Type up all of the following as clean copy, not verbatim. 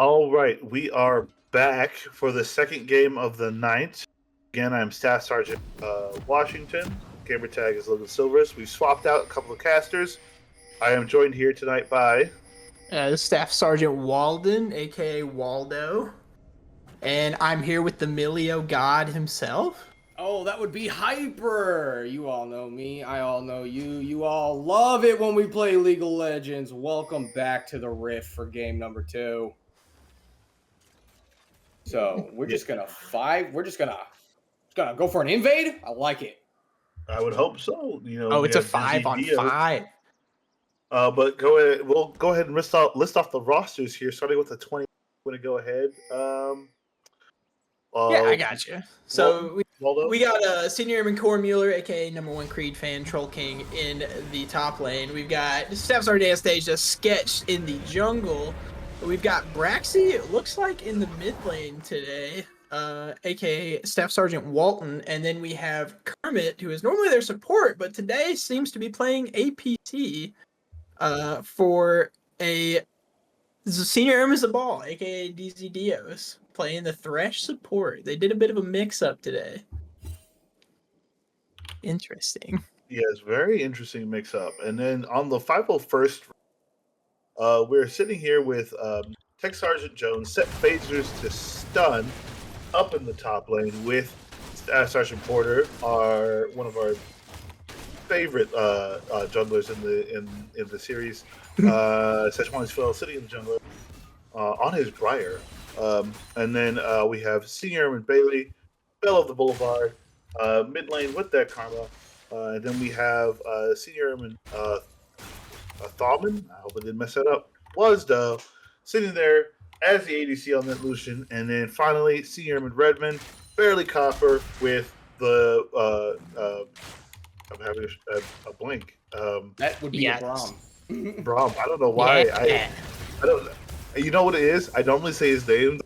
All right, we are back for the second game of the night. Again, I'm Staff Sergeant Washington. Gamer tag is Logan Silvers. We've swapped out a couple of casters. I am joined here tonight by Staff Sergeant Walden, aka Waldo, and I'm here with the Milio God himself. Oh, that would be Hyper. You all know me. I all know you. You all love it when we play League of Legends. Welcome back to the Rift for game number 2. So we're just gonna go for an invade. I like it. I would hope so. Oh, it's a 5-on-5. But go ahead. We'll go ahead and list off the rosters here, starting with the 20. Want to go ahead? Yeah, I got you. So Waldo? we got Senior Airman Core Mueller, aka #1 Creed fan, Troll King in the top lane. We've got Staff Sergeant Anastasia sketched in the jungle. We've got Braxy, it looks like, in the mid lane today, aka Staff Sergeant Walton. And then we have Kermit, who is normally their support, but today seems to be playing APC for a Senior Airman Zabal, aka DZ Dios, playing the Thresh support. They did a bit of a mix-up today. Interesting. Yes, very interesting mix-up. And then on the 501st, we're sitting here with Tech Sergeant Jones, set phasers to stun up in the top lane with Sergeant Porter, one of our favorite junglers in the series. Sejuani's Phil sitting in the jungle on his Briar. And then we have Senior Airman Bailey, Belle of the Boulevard, mid lane with that Karma. And then we have Senior Airman Thawman, I hope I didn't mess that up, Wasdo, sitting there as the ADC on that Lucian. And then finally, Senior Airman Redmond, barely Copper with the I'm having a blink. That would be a Braum. Braum. I don't know why. I don't. You know what it is? I normally say his name,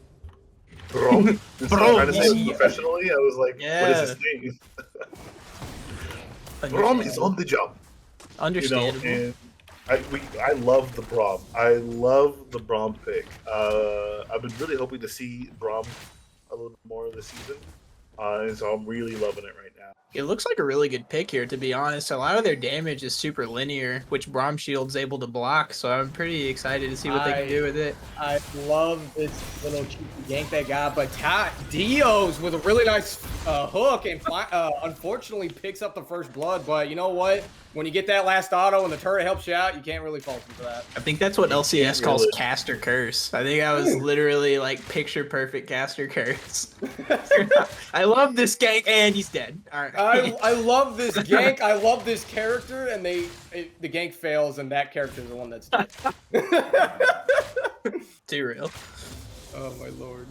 Braum. Braum. Trying to say it professionally. I was like, what is his name? Braum is on the job. Understandable. And I love the Braum. I love the Braum pick. I've been really hoping to see Braum a little bit more this season. And so I'm really loving it right now. It looks like a really good pick here, to be honest. A lot of their damage is super linear, which Braum Shield's able to block, so I'm pretty excited to see what they can do with it. I love this little cheeky gank they got, but Dios with a really nice hook and unfortunately picks up the first blood, but you know what? When you get that last auto and the turret helps you out, you can't really fault them for that. I think that's what LCS calls caster curse. I think I was literally like picture perfect caster curse. I love this gank, and he's dead. All right. I love this gank. I love this character, and the gank fails, and that character is the one that's dead. Too real. Oh my lord.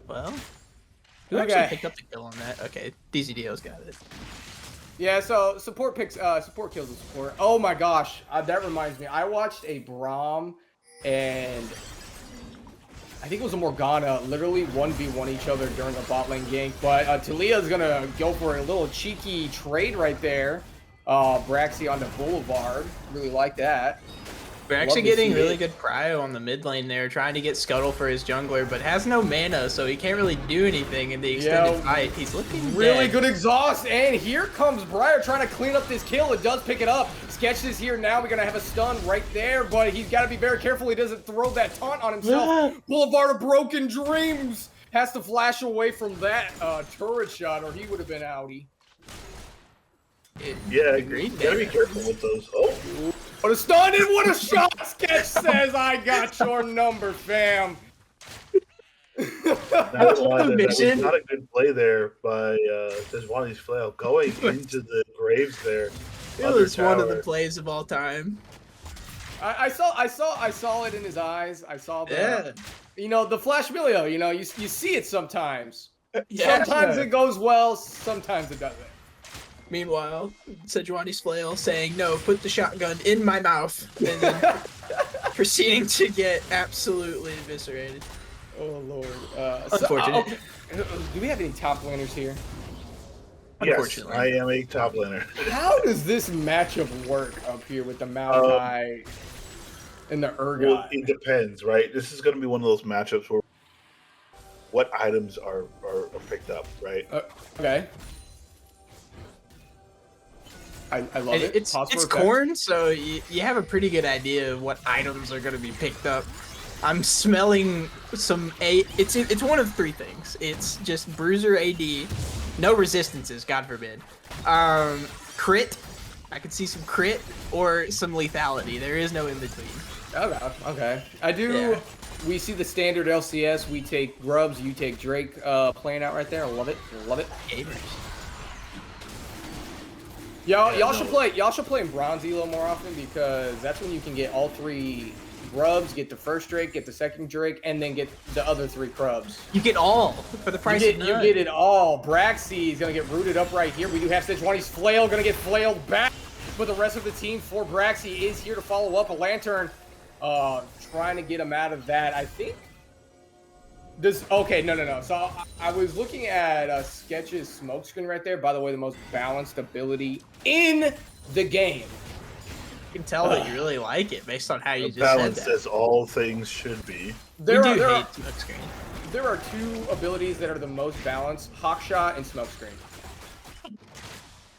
Well, who actually picked up the kill on that? Okay, DZDO's got it. Yeah, so support kills the support. Oh my gosh, that reminds me. I watched a Braum, and I think it was a Morgana, literally 1v1 each other during a bot lane gank. But Talia's gonna go for a little cheeky trade right there. Braxy on the Boulevard, really like that. We're actually getting really good prio on the mid lane there, trying to get Scuttle for his jungler, but has no mana, so he can't really do anything in the extended fight. He's looking really good exhaust, and here comes Briar trying to clean up this kill. It does pick it up. Sketch is here now. We're gonna have a stun right there, but he's got to be very careful he doesn't throw that taunt on himself. Boulevard of Broken Dreams has to flash away from that turret shot, or he would have been outie. Yeah, you gotta be careful with those. Oh. What a stun and what a shot! Sketch says, I got your number, fam. That was not a good play there by Sejuani's Flail going into the graves there. It was one of the plays of all time. I saw it in his eyes. I saw the you know, the Flash Milio, you know, you see it sometimes. Sometimes it goes well, sometimes it doesn't. Meanwhile, Sejuani's Flail saying, no, put the shotgun in my mouth, and then proceeding to get absolutely eviscerated. Oh, Lord. Unfortunate. Do we have any top laners here? Yes, I am a top laner. How does this matchup work up here with the Maokai? in the Well, Urgot. it depends, right? This is going to be one of those matchups where what items are picked up, right? Okay. I love And it. it's Pause for effect. corn, so you have a pretty good idea of what items are going to be picked up. I'm smelling some it's one of three things. It's just bruiser AD, no resistances, God forbid. Crit, I could see some crit or some lethality. There is no in between. Okay. Okay. I do. Yeah. We see the standard LCS. We take Grubs. You take Drake. Playing out right there. I love it. Love it. Gamers. Y'all should play. Y'all should play in Bronze Elo more often because that's when you can get all three Grubs, get the first Drake, get the second Drake, and then get the other three Crubs. You get all for the price of none. You get it all. Braxy is gonna get rooted up right here. We do have Sejuani's flail gonna get flailed back, but the rest of the team for Braxy is here to follow up. A lantern, trying to get him out of that. I think. Okay, no. So I was looking at Sketch's smoke screen right there. By the way, the most balanced ability in the game. You can tell that you really like it based on how you just Balance said that. as all things should be. We do hate smoke screen. There are two abilities that are the most balanced: Hawk Shot and Smoke Screen.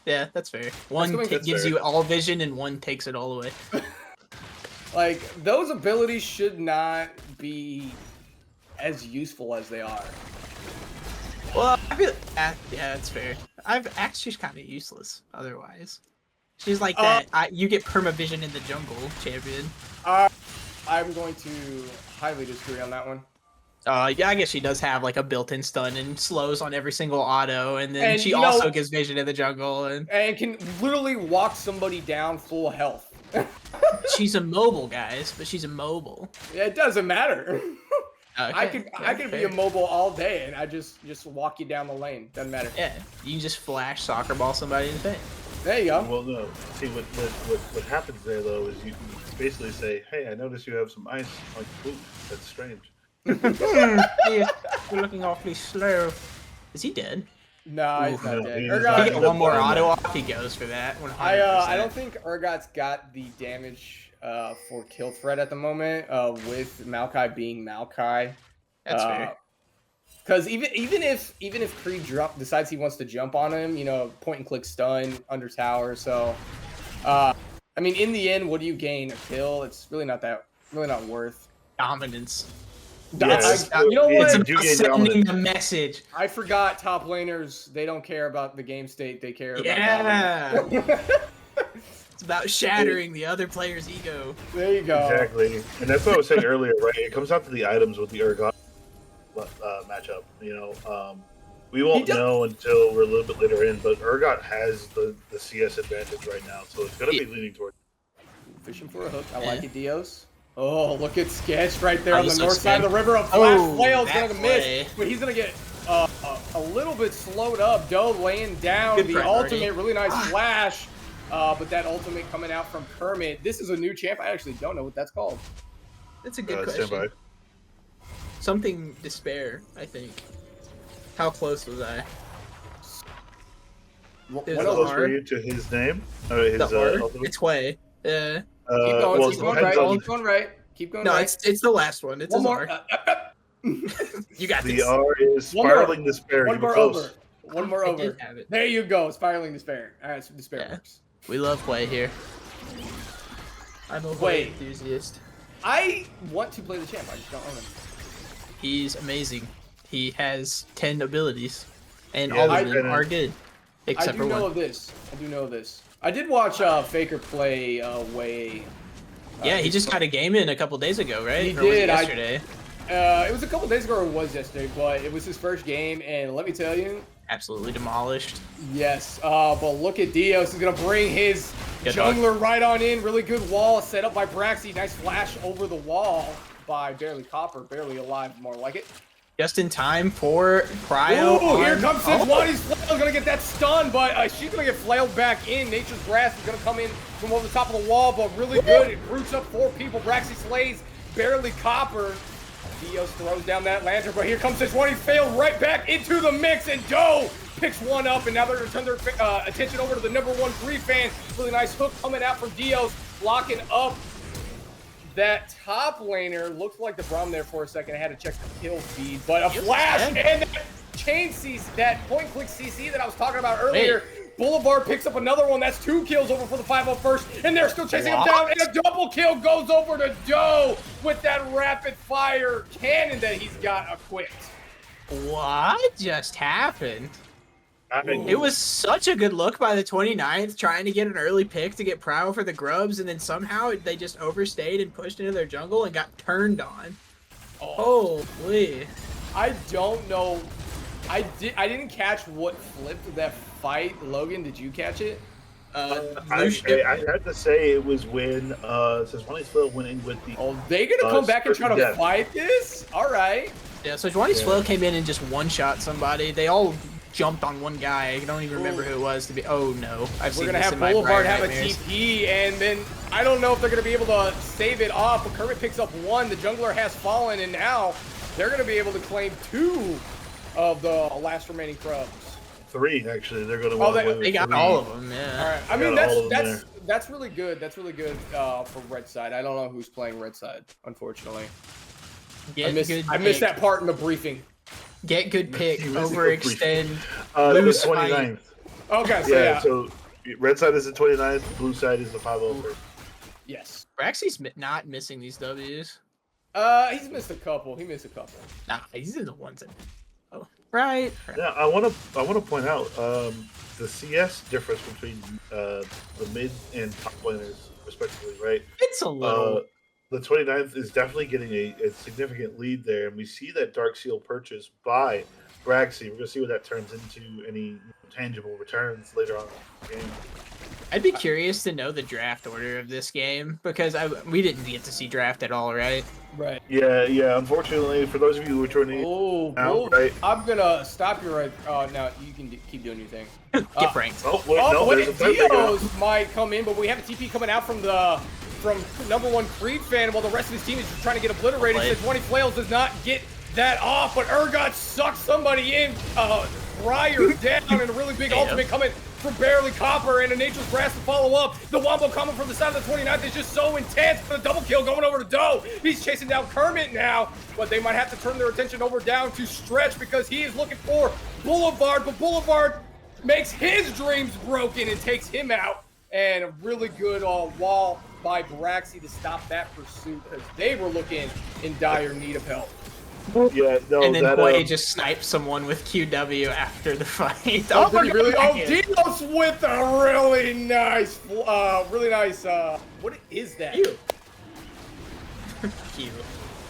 Yeah, that's fair. One That's gives fair. you all vision and one takes it all away. Like, those abilities should not be as useful as they are. Well, I feel yeah, that's fair. She's kind of useless otherwise. She's like that. You get permavision in the jungle champion. I'm going to highly disagree on that one. Yeah, I guess she does have like a built-in stun and slows on every single auto, and then And, she you also know- gives vision in the jungle. And And can literally walk somebody down full health. she's immobile, guys. But she's immobile. It doesn't matter. I Okay, could be fair. immobile all day, and I just walk you down the lane. Doesn't matter. Yeah, you can just flash soccer ball somebody in the face. There you go. Well, no. See, what happens there though is you can basically say, "Hey, I noticed you have some ice on your boot. That's strange." Yeah, you're looking awfully slow. Is he dead? No, he's not no, dead. he's If not he Urgot, get one more auto off, he goes for that. 100%. I don't think Urgot's got the damage for kill threat at the moment. With Maokai being Maokai. That's fair. Because even if Creed decides he wants to jump on him, you know, point and click stun under tower. So, I mean, in the end, what do you gain? A kill? It's really not worth. Dominance. Yes. You know It's what? You about gain sending dominance. the message. I forgot top laners. They don't care about the game state. They care about dominance. Yeah. It's about shattering the other player's ego. There you go. Exactly, and that's what I was saying earlier, right? It comes down to the items with the Urgot matchup. You know, we won't know until we're a little bit later in, but Urgot has the CS advantage right now, so it's gonna be leaning towards. Fishing for a hook. I like it, Dios. Oh, look at Sketch right there Oh, on the he's north so side of the scared. river. A flash Oh, flail is that going to play. miss, but he's going to get a little bit slowed up. Doe laying down Good the priority. ultimate. Really nice flash. But that ultimate coming out from Kermit. This is a new champ. I actually don't know what that's called. That's a good Stand by. question. Something despair, I think. How close was I? What Is How it else? close R? were you to his name? His The R? ultimate? It's Way. Keep going. Well, Keep it going depends right. on Keep going right. Keep going No, right. it's the last one. It's One a more. R. You got the this. R is One more. spiraling despair. One You were more close. over. One more I over. did have it. There you go. Spiraling despair. All right, so despair Yeah. works. We love Way here. I'm a Way Wait. enthusiast. I want to play the champ. I just don't own him. He's amazing. He has 10 abilities, and Yeah, all I- of them are good, I except do for know one. of this. I do know of this. I did watch Faker play Way. Yeah, he just got a game in a couple days ago, right? He Or was it did, I- yesterday. It was a couple days ago, or it was yesterday, but it was his first game, and let me tell you, Absolutely demolished. yes. But look at Dios. He's gonna bring his Good jungler right on in. Really good wall set up by Braxy. Nice flash over the wall by Barely Copper. Barely Alive, more like it. Just in time for Cryo. Ooh, here on- comes Sejuani's flail. Gonna get that stun, but she's gonna get flailed back in. Nature's Grass is gonna come in from over the top of the wall, but really good. It roots up 4 people. Braxy slays Barely Copper. Dios throws down that lantern, but here comes Sejuani. Failed right back into the mix, and Doe picks one up, and now they're gonna turn their attention over to the #1 Creed fan. Really nice hook coming out from Dios, blocking up that top laner looked like the Braum there for a second. I had to check the kill feed, but a flash and that chain CC, that point-click CC that I was talking about earlier. Boulevard picks up another one. That's 2 kills over for the 501st, and they're still chasing him down. And a double kill goes over to Doe with that rapid fire cannon that he's got equipped. What just happened? mean, It was such a good look by the 29th, trying to get an early pick to get Pryo for the grubs, and then somehow they just overstayed and pushed into their jungle and got turned on. Holy. I don't know. I didn't catch what flipped that fight. Logan, did you catch it? I had to say it was when Sejuani's Flail went in with the. Oh, they gonna come back and try to fight this? All right. Yeah, so Sejuani's Flail came in and just one-shot somebody. They all jumped on one guy. I don't even remember who it was to be. Oh no, We're gonna have Boulevard have a TP, and then I don't know if they're gonna be able to save it off. But Kermit picks up 1. The jungler has fallen, and now they're gonna be able to claim 2 of the last remaining Krubs. 3 actually. They're gonna. They got all of them. Yeah. All right. I mean that's really good. That's really good for Red Side. I don't know who's playing Red Side, unfortunately. I missed that part in the briefing. Get good pick, overextend, the lose 29th. Okay, so yeah. So red side is the 29th, blue side is the 501st. Yes. Braxy's not missing these W's. He's missed a couple. He missed a couple. Nah, he's in the ones that. Oh, right. Yeah, I wanna point out the CS difference between the mid and top laners respectively, right? It's a little. The 29th is definitely getting a significant lead there, and we see that Dark Seal purchase by Braxy. We're going to see what that turns into, any tangible returns later on in the game. I'd be curious to know the draft order of this game, because we didn't get to see draft at all, right? Right. Yeah. Unfortunately, for those of you who are turning out, right? I'm going to stop you right. Now you can keep doing your thing. Get pranked. Dios might come in, but we have a TP coming out from number 1 Creed fan while the rest of his team is just trying to get obliterated. Sejuani Flails does not get that off, but Urgot sucks somebody in. Briar down, and a really big ultimate coming from Barely Copper, and a Nature's Grasp to follow up. The Wombo coming from the side of the 29th is just so intense, but a double kill going over to Doe. He's chasing down Kermit now, but they might have to turn their attention over down to Stretch because he is looking for Boulevard, but Boulevard makes his dreams broken and takes him out. And a really good wall by Braxy to stop that pursuit because they were looking in dire need of help. Yeah, no, and then Quay just sniped someone with QW after the fight. Dinos with a really nice, what is that? Q.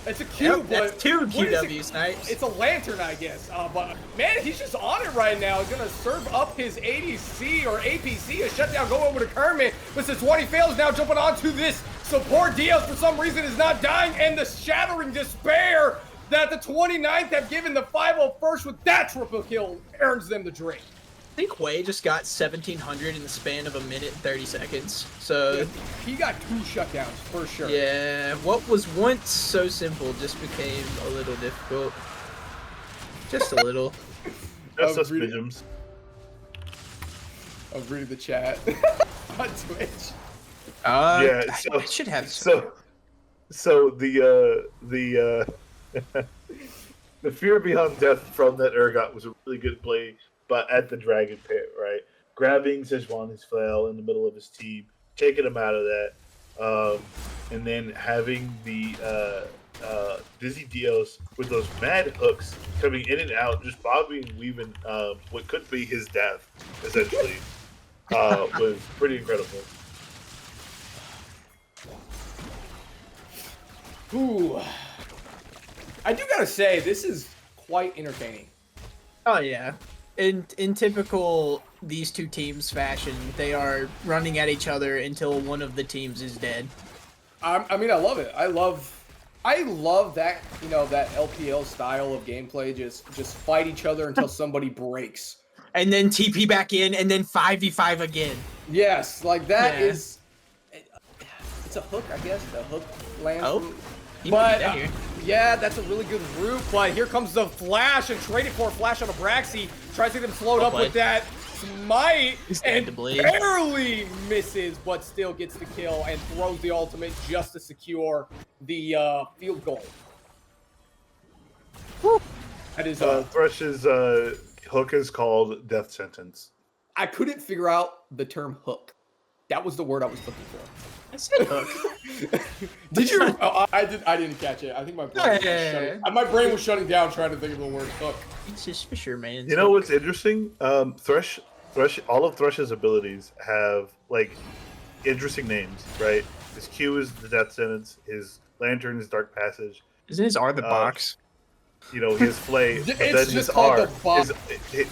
It's a Q, but that's 2 QW snipes. It's a lantern, I guess. But man, he's just on it right now. He's gonna serve up his ADC or APC, a shutdown going over to Kermit. But Sejuani Fails now jumping onto this support. Diaz for some reason is not dying, and the shattering despair that the 29th have given the 501st with that triple kill earns them the drink. I think Quay just got 1,700 in the span of a minute and 30 seconds. So he got 2 shutdowns for sure. Yeah, what was once so simple just became a little difficult. Just a little. Just us pigeons. I was reading the chat on Twitch. Yeah, I should have. So the the fear beyond death from that Urgot was a really good play, but at the Dragon Pit, right? Grabbing Sejuani's Flail in the middle of his team, taking him out of that, and then having the Dizzy Dios with those mad hooks coming in and out, just bobbing and weaving what could be his death, essentially, was pretty incredible. Ooh. I do gotta say, this is quite entertaining. Oh yeah. In typical these two teams fashion, they are running at each other until one of the teams is dead. I mean, I love it. I love that, that LPL style of gameplay. Just fight each other until somebody breaks. And then TP back in, and then 5v5 again. Yes, like that is... It's a hook, I guess. The hook lands. Oh. But, yeah, that's a really good route. But here comes the flash, and traded for a flash on a Braxy. Tries to get him slowed up with that smite He's dead and to bleed. barely misses, but still gets the kill and throws the ultimate just to secure the field goal. That is Thresh's hook is called Death Sentence. I couldn't figure out the term hook. That was the word I was looking for. I said hook. Did you? I didn't catch it. I think my brain was shutting down trying to think of the word hook. It's just fisherman. You know what's interesting? Thresh, all of Thresh's abilities have like interesting names, right? His Q is the Death Sentence. His Lantern is Dark Passage. Isn't his R the box? You know, his Flay. But It's then just his called R. the box.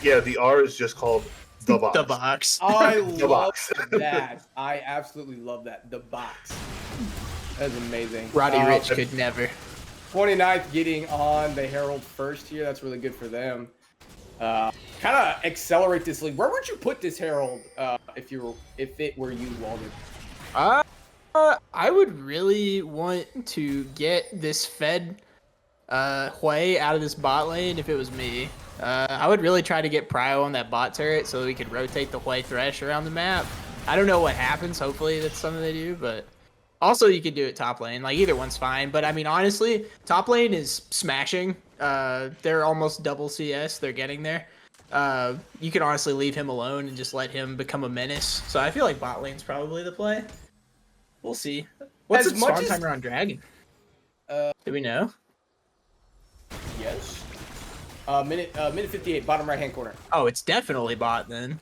Yeah, the R is just called the box. The box. I The love box. that. I absolutely love that. The box. That's amazing. Roddy Rich could never. 29th getting on the Herald first here. That's really good for them. Kind of accelerate this league. Where would you put this Herald if it were you, Walden? I would really want to get this Fed Hui out of this bot lane if it was me. I would really try to get Prio on that bot turret so we could rotate the Hui Thresh around the map. I don't know what happens. Hopefully that's something they do, but also you could do it top lane. Like either one's fine. But I mean, honestly, top lane is smashing. They're almost double CS. They're getting there. You could honestly leave him alone and just let him become a menace. So I feel like bot lane's probably the play. We'll see. What's As the much spawn as- timer on Dragon? Do we know? Yes. Minute 58, bottom right hand corner. Oh, it's definitely bot then.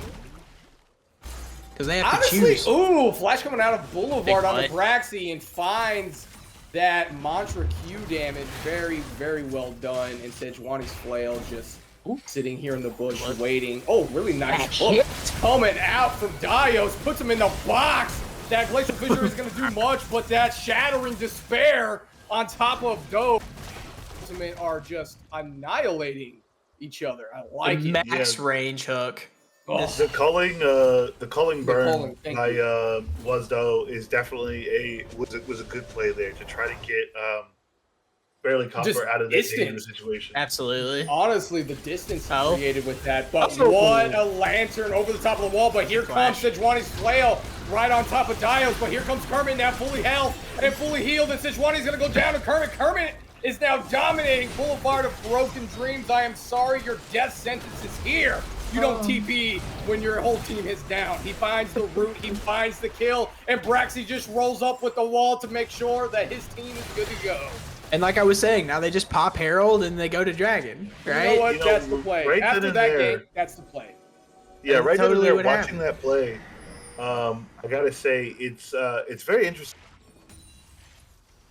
Because they have Honestly, to choose. ooh, flash coming out of Boulevard Big on the fight. Braxy and finds that Mantra Q damage. Very, very well done. And Sejuani's flail just sitting here in the bush waiting. Oh, really nice That hook hit. coming out from Dios. Puts him in the box. That Glacial Fissure is going to do much, but that Shattering Despair on top of Doe ultimate are just annihilating each other. I like The it. max Yeah. range hook. Oh. The culling burn culling, thank by Wazdo is definitely was a good play there to try to get Barely Just Copper out of this distance. dangerous situation. Absolutely. Honestly, the distance he Oh. created with that, but Oh. what a lantern over the top of the wall. But here comes Flash. Sejuani's flail right on top of Dios. But here comes Kermit now fully health and fully healed, and Sejuani's gonna go down to Kermit. Kermit is now dominating Boulevard of Broken Dreams. I am sorry, your death sentence is here. You don't TP when your whole team is down. He finds the root, he finds the kill, and Braxy just rolls up with the wall to make sure that his team is good to go. And like I was saying, now they just pop Herald and they go to Dragon, right? You know what? You know, That's the play. right then After and that there- game, that's the play. Yeah, That's right then and totally there, what watching happened. that play, I gotta say it's very interesting.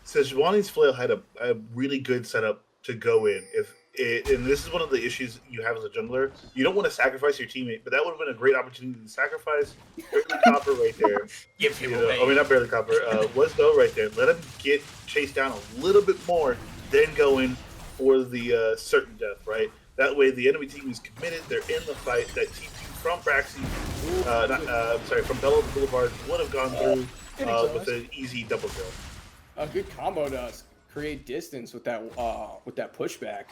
Sejuani's flail had a really good setup to go in. And this is one of the issues you have as a jungler. You don't want to sacrifice your teammate, but that would have been a great opportunity to sacrifice Barely Copper right there. Give him You know, away. I mean, not Barely Copper. Was Go right there. Let him get chased down a little bit more, then go in for the certain death, right? That way the enemy team is committed. They're in the fight. That TP from Braxy, from Bella Boulevard would have gone through with an easy double kill. A good combo does create distance with that pushback.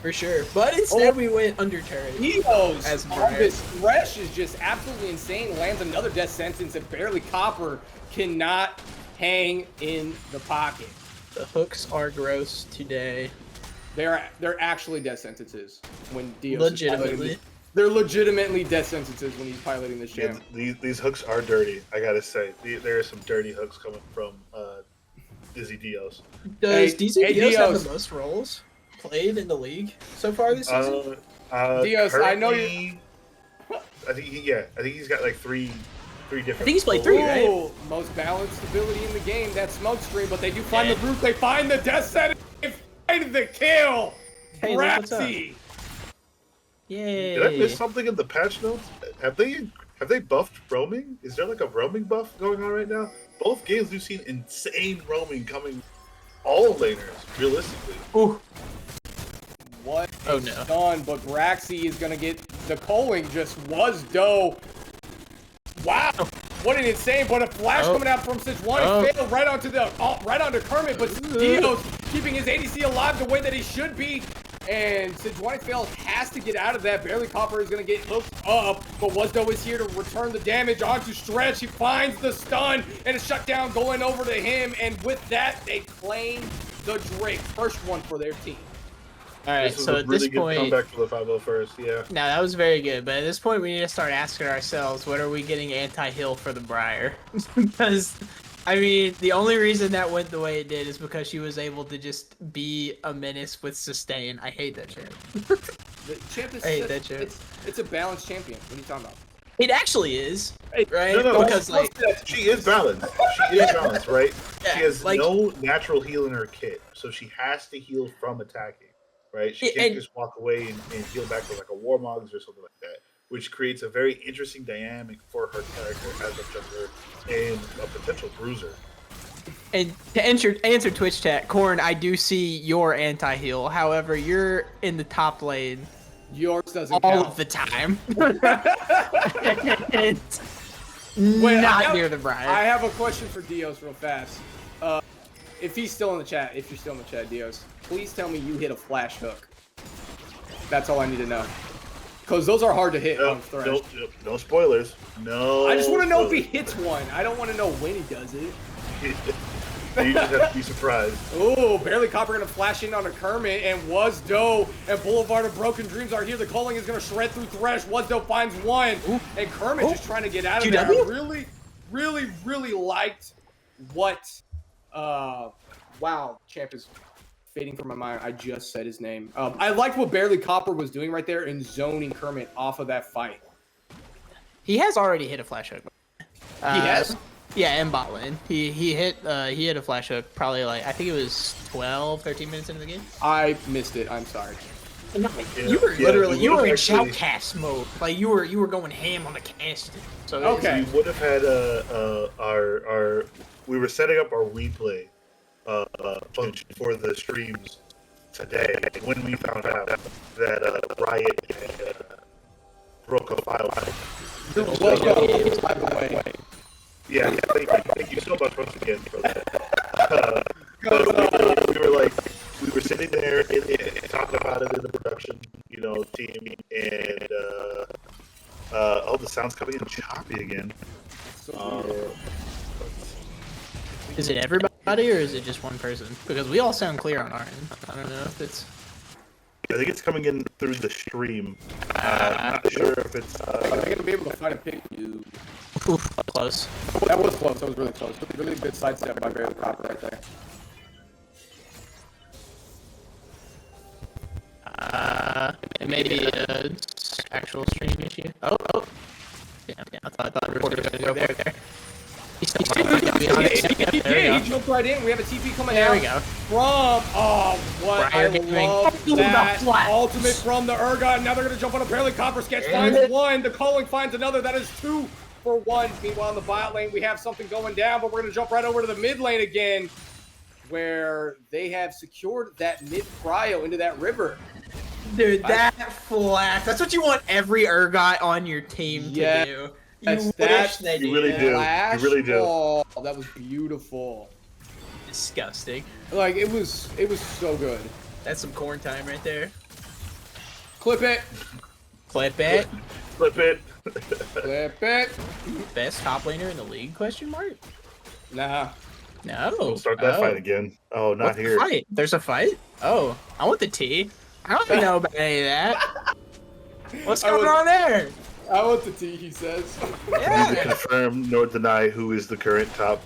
For sure. But instead we went under turret. Eos As on Brian. this Thresh is just absolutely insane. Lands another death sentence and Barely Copper cannot hang in the pocket. The hooks are gross today. They're actually death sentences when Dios is piloting Legitimately. this- They're legitimately death sentences when he's piloting this Yeah, jam. these hooks are dirty. I gotta say, there are some dirty hooks coming from Dizzy Dios. Does Hey, DZ hey, Dios have Dios. the most roles played in the league so far this season? Dios, I know currently, I think he's got like three different. I think he's played three, right? Ooh, most balanced ability in the game. That smoke screen, but they do find Yeah. the root. They find the death sentence. They find the kill. Hey, look what's up. Braxy. Yay. Did I miss something in the patch notes? Have they buffed roaming? Is there like a roaming buff going on right now? Both games we've seen insane roaming coming all laners, realistically. Ooh. What Oh, is no. done? But Braxy is gonna get the culling. Just was Doe. Wow. What an insane! But a flash Oh. coming out from Sejuani Oh. failed right onto Kermit. But Dios keeping his ADC alive the way that he should be. And Sejuani Fails has to get out of that. Barely Copper is going to get hooked up, but Wuzdo is here to return the damage onto Stretch. He finds the stun, and a shutdown going over to him. And with that, they claim the Drake. First one for their team. All right, This is so a at really this good point, comeback for the 501st. Yeah. now that was very good, but at this point we need to start asking ourselves, what are we getting anti-heal for the Briar? Because, I mean, the only reason that went the way it did is because she was able to just be a menace with sustain. I hate that champ. The champ is I hate that champ. It's a balanced champion. What are you talking about? It actually is, right? No, Because like, she is balanced. She is balanced, right? Yeah, She has like- no natural heal in her kit, so she has to heal from attacking, right? She can't And- just walk away and heal back with like a Warmogs or something like that, which creates a very interesting dynamic for her character as a jungler and a potential bruiser. and to answer Twitch chat, Corn, I do see your anti-heal. However, you're in the top lane Yours doesn't all count. of the time. And Wait, not near the Briar. I have a question for Dios real fast. If he's still in the chat, if you're still in the chat, Dios, please tell me you hit a flash hook. That's all I need to know. Because those are hard to hit on Thresh. No spoilers. No. I just want to know if he spoilers. hits one. I don't want to know when he does it. You just have to be surprised. Ooh, Barely Copper gonna flash in on a Kermit, and Wuzdo and Boulevard of Broken Dreams are here. The calling is gonna shred through Thresh. Wuzdo finds one, and Kermit just trying to get out of there. I really liked what, wow, champ is fading from my mind. I just said his name. I liked what Barely Copper was doing right there in zoning Kermit off of that fight. He has already hit a flash hook. He has? Yeah, in bot lane. He hit a flash hook probably like, I think it was 12, 13 minutes into the game. I missed it. I'm sorry. You were literally we would've in actually- shoutcast mode. Like you were going ham on the casting. So Okay. We would have had our we were setting up our replay function for the streams today when we found out that Riot had broke a file. You're welcome, by the way. Yeah, thank you so much once again for that. But we were sitting there and talking about it in the production, team, and the sound's coming in choppy again. is it everybody or is it just one person? Because we all sound clear on our end. I don't know if it's. I think it's coming in through the stream. I'm not sure if it's. Are they gonna be able to find a pick you? Oof, close. That was close. That was really close. Really good sidestep by Barely Copper right there. It may be an actual stream issue. Oh. Yeah, I thought reporter was gonna go there. He's still Yeah, he jumped right in. We have a TP coming There out we go. from, what Briar I gaming. love The that flash. ultimate from the Urgot. Now they're going to jump on a Barely Copper. Sketch finds one. The calling finds another. That is 2 for 1. Meanwhile, in the bot lane, we have something going down, but we're going to jump right over to the mid lane again, where they have secured that mid cryo into that river. Dude, that flash. That's what you want every Urgot on your team Yeah. to do. That's- You that's- wish they You really did. do. Flash really do. ball. That was beautiful. Disgusting. Like, it was so good. That's some corn time right there. Clip it. Clip it. Flip it. Clip it. Best top laner in the league? Question mark. Nah. No. We'll start that fight again. Oh, not What's the here. fight? There's a fight? Oh, I want the tea. I don't even know about any of that. What's I going was- on there? I want the tea, he says. Neither Yeah. confirm nor deny who is the current top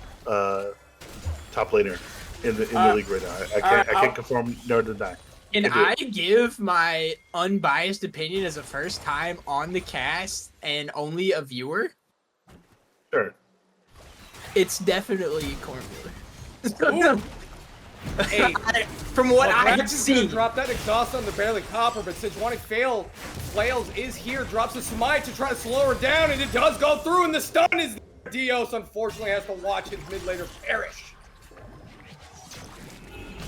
laner in the league right now. I can't confirm nor deny. Can I do. I give my unbiased opinion as a first time on the cast and only a viewer? Sure. It's definitely corn Ooh. Hey, From what I Brax have is gonna seen. drop that exhaust on the Barely Copper, but Sejuani Flails is here, drops a smite to try to slow her down, and it does go through, and the stun is there. Dios unfortunately has to watch his mid laner perish.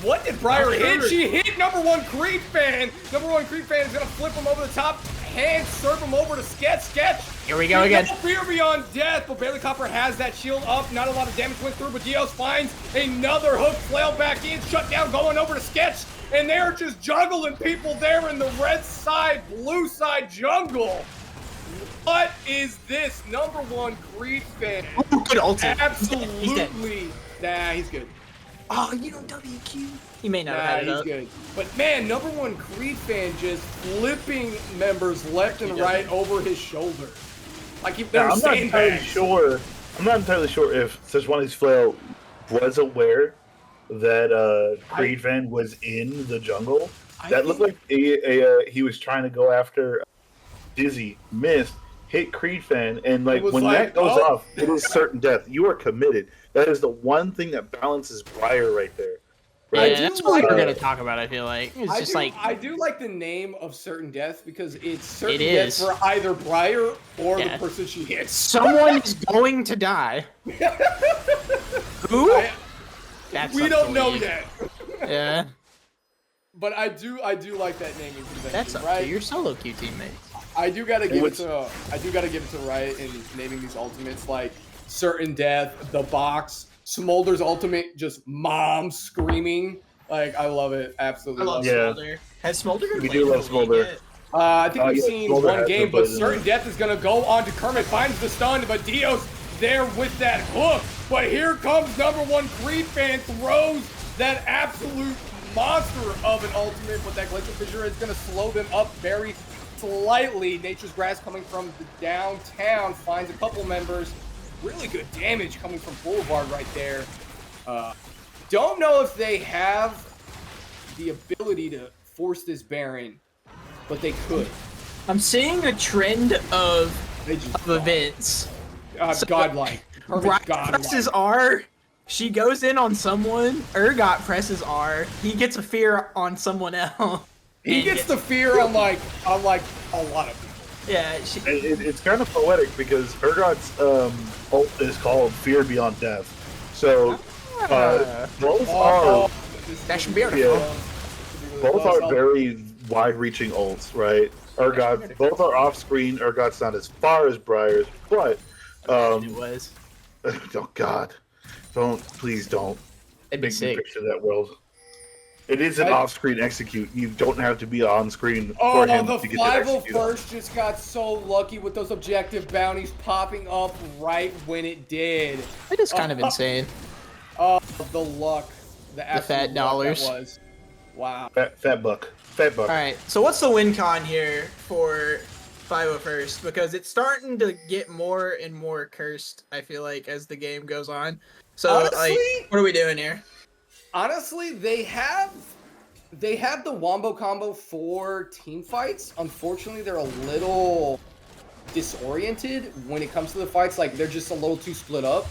What did Briar hit? She hit number 1 Creep Fan. Number 1 Creep Fan is gonna flip him over the top, hand serve him over to Sketch. Here we go again. No fear beyond death, but Barely Copper has that shield up. Not a lot of damage went through, but Dios finds another hook, flail back in, shut down, going over to Sketch. and they're just juggling people there in the red side, blue side jungle. What is this? Number one Creed fan. Ooh, good ulti. Absolutely. He's dead. Nah, he's good. Oh, you don't WQ. He may not Nah, have had it he's up. good. But man, number one Creed fan just flipping members left and right over his shoulder. Like if they're I'm not entirely sandbags. sure. I'm not entirely sure if Sejuani's Flail was aware that Creed Fan was in the jungle. That looked like he was trying to go after Dizzy, missed, hit Creed Fan, and like was when like, that goes oh. off, it is certain death. You are committed. That is the one thing that balances Briar right there. Yeah, Right? that's what we're like- gonna talk about. I feel like it's just like I do like the name of certain death because it's certain It death is. for either Briar or Yeah. the person she hits. someone is going to die. Who? That's We up don't to know League. yet. Yeah, But I do like that naming convention, that's up right? to your solo queue teammates. I do gotta give it What's- to Riot in naming these ultimates like certain death, the box, Smolder's ultimate, just mom screaming. Like I love it, I absolutely. love Yeah. Smolder. Has Smolder been We playing do in love the league Smolder. yet? I think we've yeah, seen Smolder one has game, been but playing in certain the- death is gonna go on to Kermit, finds the stun, but Dio's there with that hook. But here comes number one Creed fan, throws that absolute monster of an ultimate, but that Glacial Fissure is gonna slow them up very slightly. Nature's Grass coming from the downtown finds a couple members. Really good damage coming from Boulevard right there. Don't know if they have the ability to force this Baron, but they could. I'm seeing a trend of They just events. So- godlike. Perfect Riot godlike. presses R. She goes in on someone. Urgot presses R. He gets a fear on someone else. He and gets the fear on like a lot of people. Yeah, It's kind of poetic because Urgot's ult is called Fear Beyond Death. So both are That's beautiful. Yeah. both are very wide-reaching ults, right? Urgot, both are off-screen. Urgot's not as far as Briar's, but It was. oh God, please don't It'd be make me sick. picture that world. It is an I- off-screen execute. You don't have to be on-screen Oh, for him the to get that execute. 501st just got so lucky with those objective bounties popping up right when it did. It is kind of insane. Oh, the luck. The absolute fat luck dollars. that was. Wow. Fat buck. All right, so what's the win con here for 501st? Because it's starting to get more and more cursed, I feel like, as the game goes on. So, like, Honestly- what are we doing here? Honestly, they have the wombo combo for team fights. Unfortunately, they're a little disoriented when it comes to the fights. Like they're just a little too split up.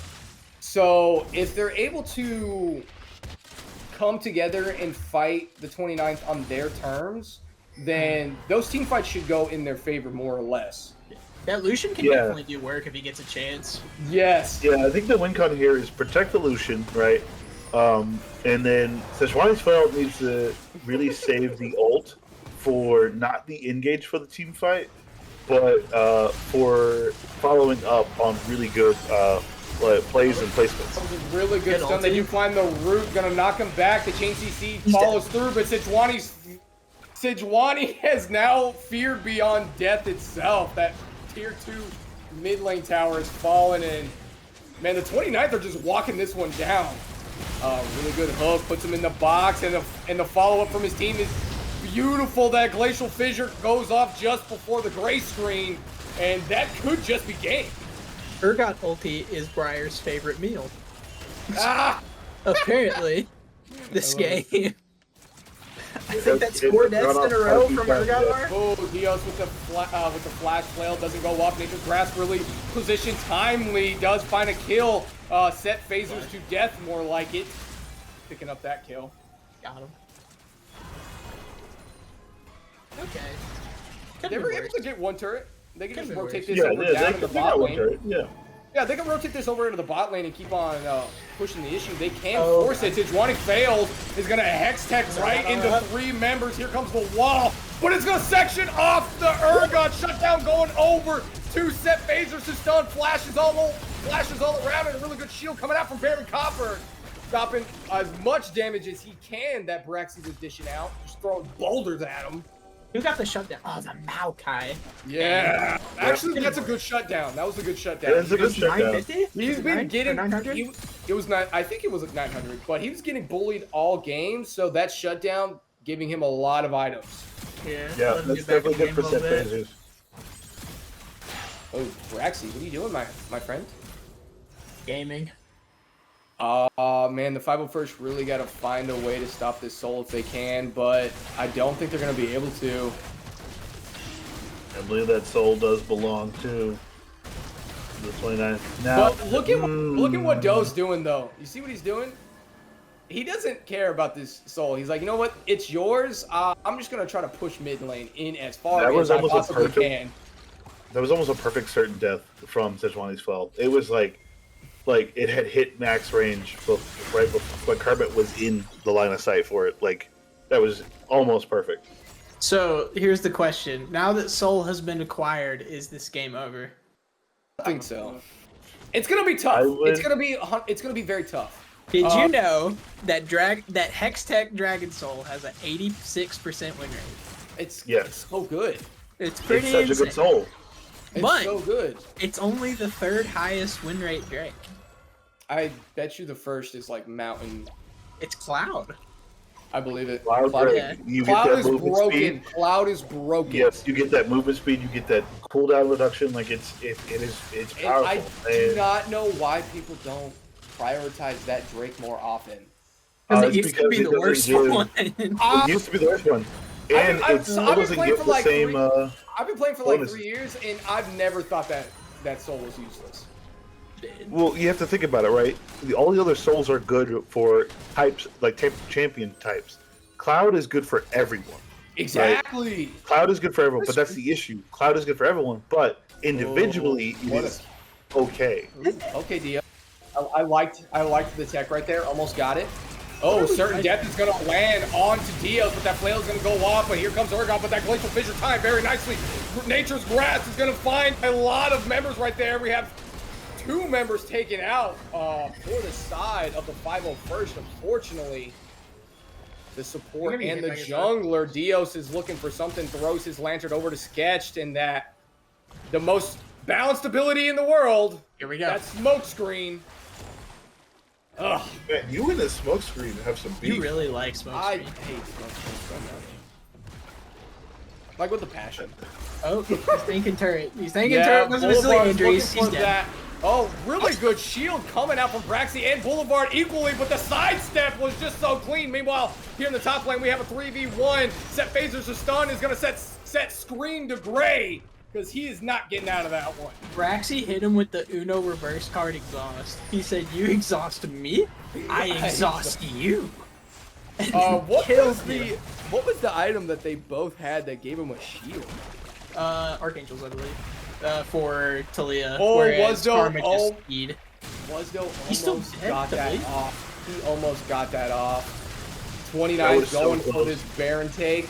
So if they're able to come together and fight the 29th on their terms, then those team fights should go in their favor more or less. That Lucian can Yeah. definitely do work if he gets a chance. Yes. Yeah, I think the win con here is protect the Lucian, right? And then Sejuani's Flail needs to really save the ult for not the engage for the team fight, but for following up on really good plays and placements. That was a really good Good stun. They ulti. do find the root, gonna knock him back. The chain CC follows through, but Sejuani has now feared beyond death itself. That tier 2 mid lane tower is falling, and man, the 29th are just walking this one down. Really good hook, puts him in the box, and the follow up from his team is beautiful. That Glacial Fissure goes off just before the gray screen, and that could just be game. Urgot ulti is Briar's favorite meal. Ah! Apparently, this I love game. I think that's 4 deaths in a row from Urgot R. Oh, Dios with the flash flail doesn't go off. Nature's Grasp really positioned timely. Does find a kill. Set phasers to death, more like it. Picking up that kill. Got him. Okay. Could've They been were able worse. to get one turret. They can Could've just been rotate worse. this Yeah, over they down in the got bot one lane. turret. Yeah. Yeah, they can rotate this over into the bot lane and keep on pushing the issue. They can Oh, force it. Sejuani fails. Is going to hex tech right into 3 members. Here comes the wall. But it's going to section off the Urgot. Shutdown going over. 2 set phasers to stun. Flashes all around. And a really good shield coming out from Baron Copper. stopping as much damage as he can that Braxy was dishing out. Just throwing boulders at him. Who got the shutdown? Oh, the Maokai. Yeah. Actually, that's a good shutdown. That was a good shutdown. Yeah, it's a good shutdown. 950? He's been getting 900? It was not. I think it was 900, but he was getting bullied all game. So that shutdown giving him a lot of items. Yeah, Yeah, let him that's get back in definitely the good for game a set little bit. phasers. Oh, Braxy, what are you doing, my friend? Gaming. Man, the 501st really got to find a way to stop this soul if they can, but I don't think they're going to be able to. I believe that soul does belong to the 29. Now, But look at what Doe's doing, though. You see what he's doing? He doesn't care about this soul. He's like, you know what? It's yours. I'm just going to try to push mid lane in as far That was as I almost a possibly perfect- can. that was almost a perfect certain death from Sejuani's Fall. It was like it had hit max range right before Kermit was in the line of sight for it. Like, that was almost perfect. So here's the question: now that Soul has been acquired, is this game over? I think so. It's going to be tough. It's going to be very tough. Did you know that Hextech Dragon Soul has an 86% win rate? It's so good. It's pretty It's such insane. a good soul. It's But- so good. It's only the third highest win rate Drake. I bet you the first is like Mountain. It's Cloud. I believe it. Cloud, Cloud, yeah. you Cloud get is that movement broken. speed. Cloud is broken. Yes, you get that movement speed. You get that cooldown reduction. Like, it's And powerful. I do And, not know why people don't prioritize that Drake more often. Because it's it used to be because the it worst doesn't one. it used to be the worst one, and I've it been doesn't playing get for the like same. I've been playing for like bonuses. 3 years, and I've never thought that soul was useless. Well, you have to think about it, right? All the other souls are good for types, like champion types. Cloud is good for everyone. Exactly. Cloud is good for everyone, but that's the issue. Cloud is good for everyone, but individually, Oh, it is okay. Okay, Dio. I liked the tech right there. Almost got it. Oh, certain death is gonna land onto Dios, but that flail is gonna go off. But here comes Urgot, but that glacial fissure time very nicely. Nature's Grasp is gonna find a lot of members right there. We have 2 members taken out for the side of the 501st. Unfortunately, the support and the jungler Dios is looking for something. Throws his lantern over to Sketched, and that the most balanced ability in the world. Here we go. That smoke screen. Ugh. Man, you and the smoke screen have some beef. You really like Smoke I Screen. hate smoke screen so much. Like with a passion. Oh, he's thinking turret. He's thinking turret was Boulevard's Brazilian injuries. looking He's for dead. that. Oh, really good shield coming out from Braxy and Boulevard equally, but the sidestep was just so clean. Meanwhile, here in the top lane, we have a 3v1. Set phasers to stun is going to set screen to gray because he is not getting out of that one. Braxy hit him with the Uno reverse card exhaust. He said, "You exhaust me, I exhaust you." And then What killed was him. what was the item that they both had that gave him a shield? Archangels, I believe, for Talia. Oh, whereas Wazdo- Karma just oh. speed. Wasdo He's still almost dead, got that Talia? off. He almost got that off. That 29 was so going for close. this Baron take.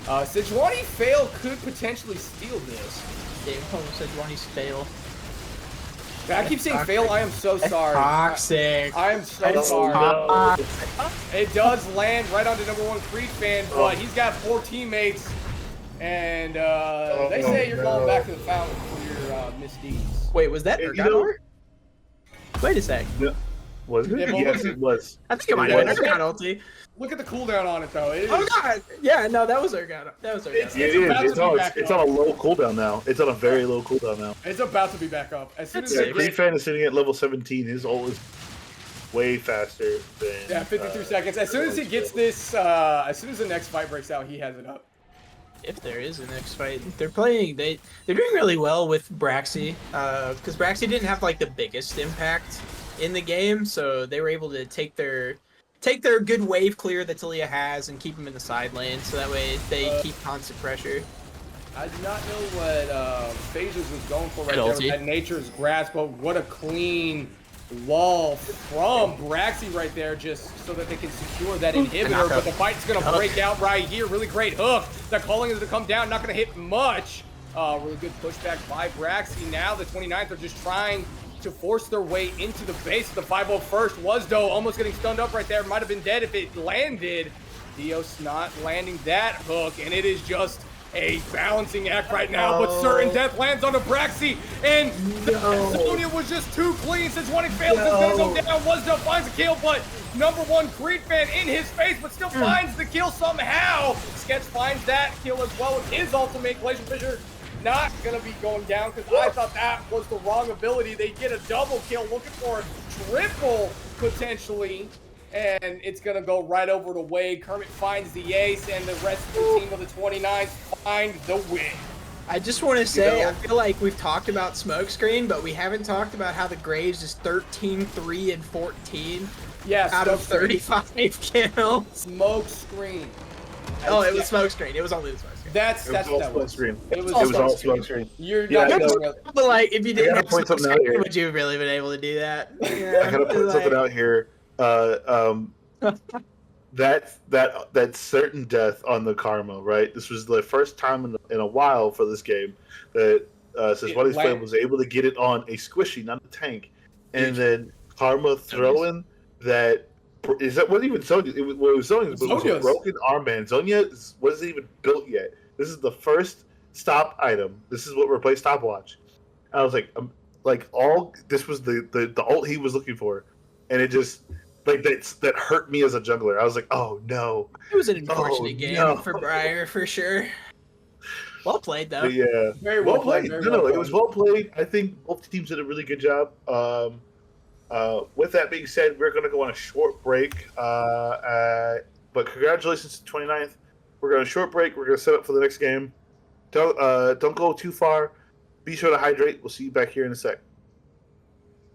Sejuani fail could potentially steal this. Dave almost said Ronnie's fail. I keep saying fail. I am so sorry. Toxic. I am so It's sorry. toxic. It does land right onto #1 Creed fan, but he's got 4 teammates, and they say you're going back to the fountain for your misdeeds. Wait, was that You Urgot? know- Wait a sec. Yeah. Was it? Yeah, but Yes, it was. I think it might have been was. Urgot ulti. Look at the cooldown on it, though. It is, Oh god! Yeah, no, that was Urgot. That was Urgot. It's It about is. to be back It's up. on a low cooldown now. It's on a very low cooldown now. It's about to be back up. As soon as That's it Yeah, sick. Green Fan is sitting at level 17. His ult is way faster than. Yeah, 53 seconds. As soon as he gets this, as soon as the next fight breaks out, he has it up. If there is a next fight, they're playing. They're doing really well with Braxy, because Braxy didn't have like the biggest impact in the game, so they were able to take their good wave clear that Talia has and keep them in the side lane, so that way they keep constant pressure. I do not know what Phasers was going for right Good there ulti. with that Nature's Grasp, but what a clean wall from Braxy right there, just so that they can secure that inhibitor. knockout. But the fight's gonna Hook. break out right here. Really great hook. The calling is to come down, not gonna hit much. Really good pushback by Braxy. Now the 29th are just trying to force their way into the base of the 501st. Wazdo almost getting stunned up right there. Might have been dead if it landed. Dios not landing that hook, and it is just a balancing act right now, but certain death lands on Abraxi, and Sonya was just too clean. Since one fails, it's gonna go down. Wazdo finds a kill, but number one Creed fan in his face, but still finds the kill somehow. Sketch finds that kill as well with his ultimate. Glacier Fissure not gonna be going down because I thought that was the wrong ability. They get a double kill, looking for a triple potentially. And it's going to go right over to Wade. Kermit finds the ace, and the rest of the team of the 29s find the win. I just want to say, I feel like we've talked about Smokescreen, but we haven't talked about how the Graves is 13, 3, and 14 out of 35 kills. Smoke screen. Oh, it was Smokescreen. It was only the Smokescreen. That's all what that was. Smokescreen. It was all smoke screen. You're Yeah, not I know. gonna- But like, if you didn't have point something out here. Smokescreen, would you have really been able to do that? I gotta put something out here. That certain death on the Karma, right? This was the first time in a while for this game that Siswani's Flame was able to get it on a squishy, not a tank, and then Karma throwing that. Is that wasn't even Sonya? It was Sonya's, but it was a broken armband. Sonya wasn't even built yet. This is the first stop item. This is what replaced stopwatch. I was like, this was the ult he was looking for, and it just that hurt me as a jungler. I was like, oh no. It was an unfortunate game for Briar for sure. Well played though. But yeah, Very well played. It was well played. I think both teams did a really good job. With that being said, we're going to go on a short break. But congratulations to 29th. We're going to short break. We're going to set up for the next game. Don't go too far. Be sure to hydrate. We'll see you back here in a sec.